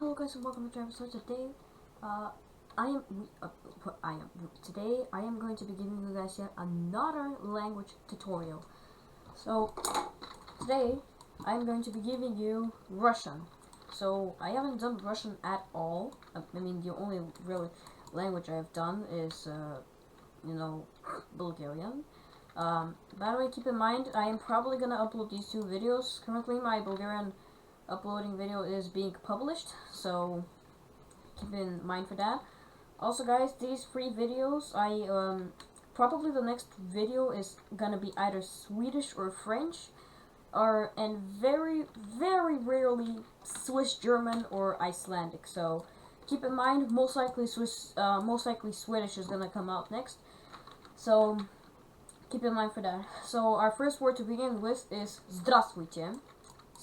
Hello guys and welcome to the episode. Today, today I am going to be giving you guys yet another language tutorial. So today I am going to be giving you Russian. So I haven't done Russian at all. I mean, the only real language I have done is Bulgarian. By the way, keep in mind I am probably gonna upload these two videos. Currently, my Bulgarian uploading video is being published, so keep in mind for that. Also guys, these free videos, probably the next video is gonna be either Swedish or French, and very rarely Swiss German or Icelandic. So keep in mind, most likely Swedish is gonna come out next, so keep in mind for that. So our first word to begin with is Здравствуйте.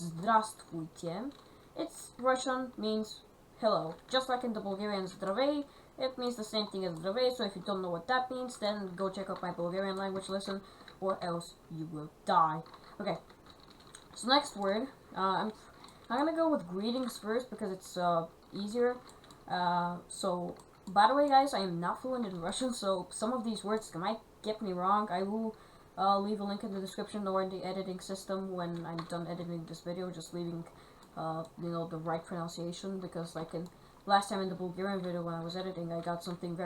Здравствуйте. It's Russian, means hello. Just like in the Bulgarian Zdravey, it means the same thing as Zdravey, so if you don't know what that means, then go check out my Bulgarian language lesson, or else you will die. Okay, so next word, I'm gonna go with greetings first, because it's easier. So, by the way guys, I am not fluent in Russian, so some of these words might get me wrong. I will leave a link in the description or in the editing system when I'm done editing this video, just leaving the right pronunciation, because like in last time in the Bulgarian video when I was editing, I got something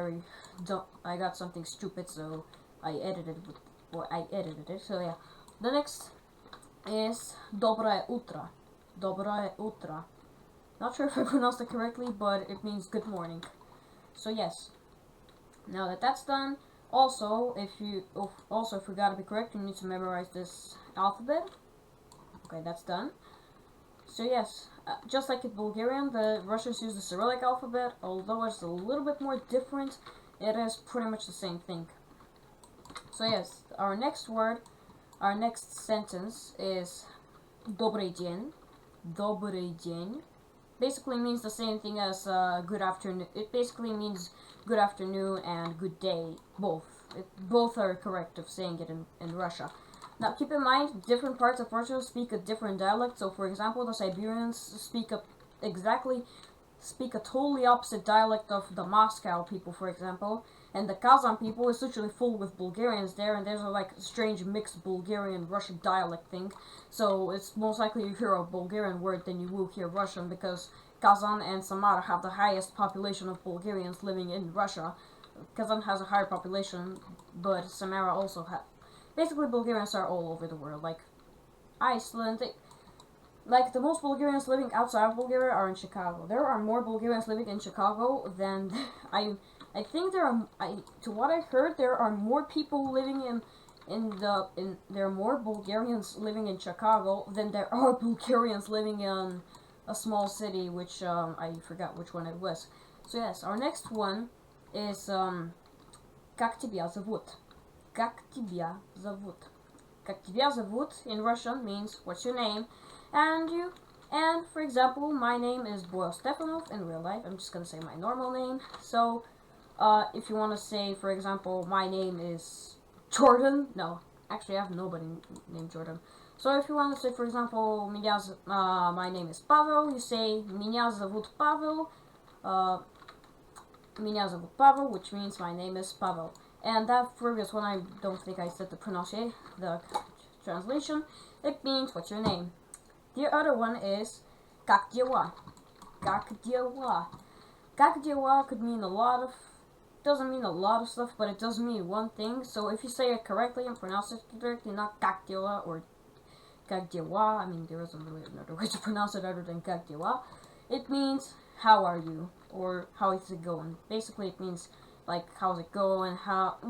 I got something stupid, so I edited it. So yeah, the next is Dobroe Utra. Dobroe Utra. Not sure if I pronounced it correctly, but it means good morning. So yes, now that that's done, also, if we gotta be correct, you need to memorize this alphabet. Okay, that's done. So yes, just like in Bulgarian, the Russians use the Cyrillic alphabet. Although it's a little bit more different, it is pretty much the same thing. So yes, our next sentence is Добрый день. Добрый день. Basically means the same thing as good afternoon. It basically means good afternoon and good day. Both are correct of saying it in Russia. Now keep in mind, different parts of Russia speak a different dialect. So for example, the Siberians speak a totally opposite dialect of the Moscow people, for example. And the Kazan people is literally full with Bulgarians there, and there's a strange mixed Bulgarian-Russian dialect thing. So it's most likely you hear a Bulgarian word than you will hear Russian, because Kazan and Samara have the highest population of Bulgarians living in Russia. Kazan has a higher population, but Samara also has. Basically, Bulgarians are all over the world, like Iceland. The most Bulgarians living outside of Bulgaria are in Chicago. There are more Bulgarians living in Chicago than I think there are. To what I heard, there are more people living there are more Bulgarians living in Chicago than there are Bulgarians living in a small city, which I forgot which one it was. So yes, our next one is Как тебя зовут? Как тебя зовут? Как тебя зовут in Russian means what's your name, and for example, my name is Boyle Stefanov in real life. I'm just gonna say my normal name. So if you want to say, for example, my name is Jordan, no, actually I have nobody named Jordan. So if you want to say, for example, my name is Pavel, you say Меня зовут Pavel. Меня зовут Pavel, which means my name is Pavel. And that previous one, I don't think I said the translation. It means what's your name. The other one is Как дела? Как дела? Как дела could mean doesn't mean a lot of stuff, but it does mean one thing. So if you say it correctly and pronounce it correctly, not Как дела or Как дела, I mean there isn't really another way to pronounce it other than Как дела. It means how are you, or how is it going. Basically it means like how's it going,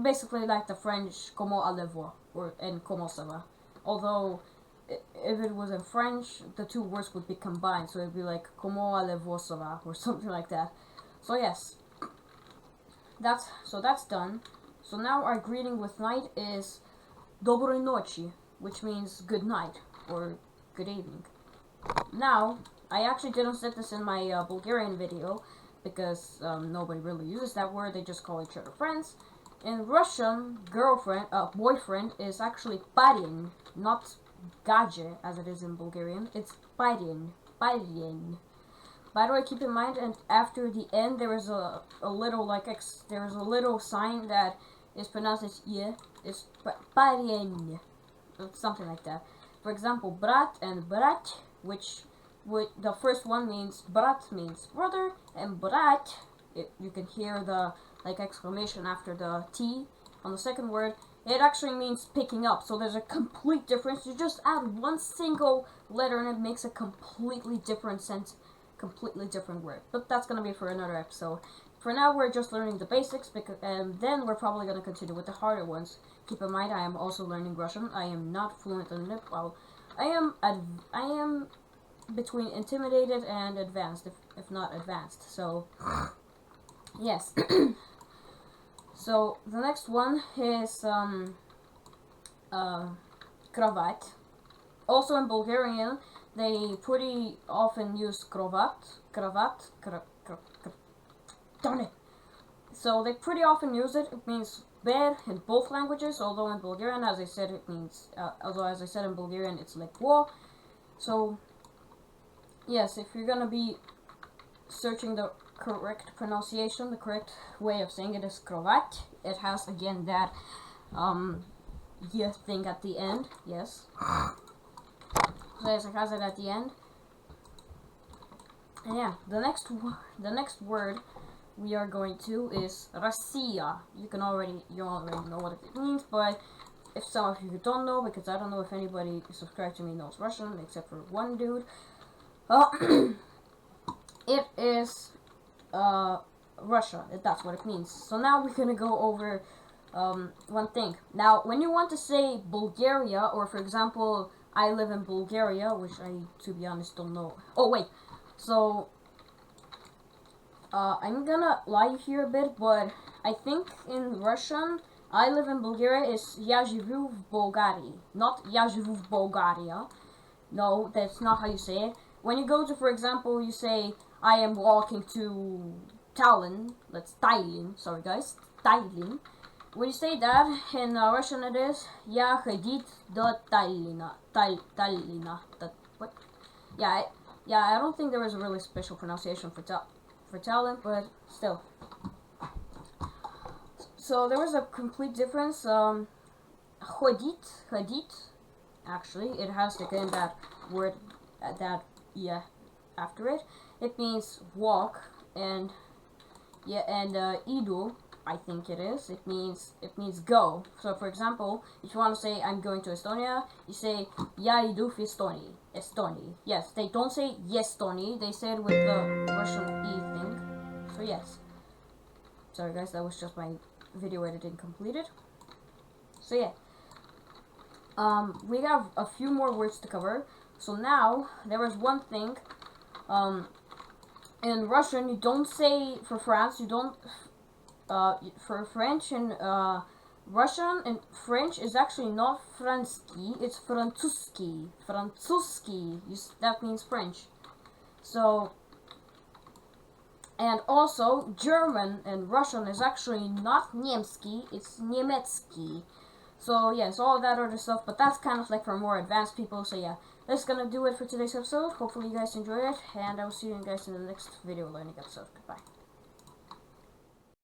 basically like the French comment allez-vous and comment ça va. Although if it was in French, the two words would be combined, so it'd be like comment allez-vous ça va or something like that. So yes, that's done. So now our greeting with night is Dobroi Nochi, which means good night or good evening. Now, I actually didn't set this in my Bulgarian video, because nobody really uses that word. They just call each other friends. In Russian, boyfriend is actually parень, not gadje as it is in Bulgarian. It's parень. By the way, keep in mind, and after the end, there is a little like there is a little sign that is pronounced as yeah. It's Parenyu, something like that. For example, brat and brat, which the first one means brat means brother, and brat, you can hear the like exclamation after the T on the second word. It actually means picking up, so there's a complete difference. You just add one single letter and it makes a completely different sense, completely different word. But that's gonna be for another episode. For now, we're just learning the basics, and then we're probably gonna continue with the harder ones. Keep in mind, I am also learning Russian. I am not fluent in it. Well, I am between intimidated and advanced, if not advanced. So, yes. So the next one is kravat. Also in Bulgarian, they pretty often use kravat. Darn it. So they pretty often use it. It means bed in both languages. Although in Bulgarian, as I said, it means. Although as I said in Bulgarian, it's like war. So yes, if you're gonna be searching the correct pronunciation, the correct way of saying it is kravat. It has again that yeah thing at the end. Yes. So yes, it has it at the end. And yeah, the next word we are going to is Россия. You already know what it means, but if some of you don't know, because I don't know if anybody subscribed to me knows Russian except for one dude. It is Russia. That's what it means. So now we're gonna go over one thing. Now, when you want to say Bulgaria, or for example, I live in Bulgaria, which I, to be honest, don't know. Oh wait, so I'm gonna lie here a bit, but I think in Russian, I live in Bulgaria is Я живу в Болгарии, not Я живу в Bulgaria. No, that's not how you say it. When you go to, for example, you say I am walking to Tallinn. That's Tallinn. Sorry, guys, Tallinn. When you say that in Russian, it is Я ходить до Таллина. Таллина. What? Yeah, I don't think there is a really special pronunciation for Tallinn, but still. So there was a complete difference. Ходить. Actually, it has again that word, that yeah after it. It means walk, and yeah, and idu, I think it is. It means go. So for example, if you want to say I'm going to Estonia, you say Я иду в Эстонию. Estonia. Yes, they don't say Yestoni. They say it with the Russian e thing. So yes. Sorry guys, that was just my video editing completed. So yeah. We have a few more words to cover. So now there is one thing. In Russian, you don't say for France. You don't. For French and Russian and French is actually not Franski. It's Francuski. Francuski. That means French. So. And also, German and Russian is actually not Niemski. It's Niemiecki. So yes, all that other stuff, but that's kind of like for more advanced people. So yeah, that's gonna do it for today's episode. Hopefully you guys enjoyed it, and I will see you guys in the next video learning episode. Goodbye.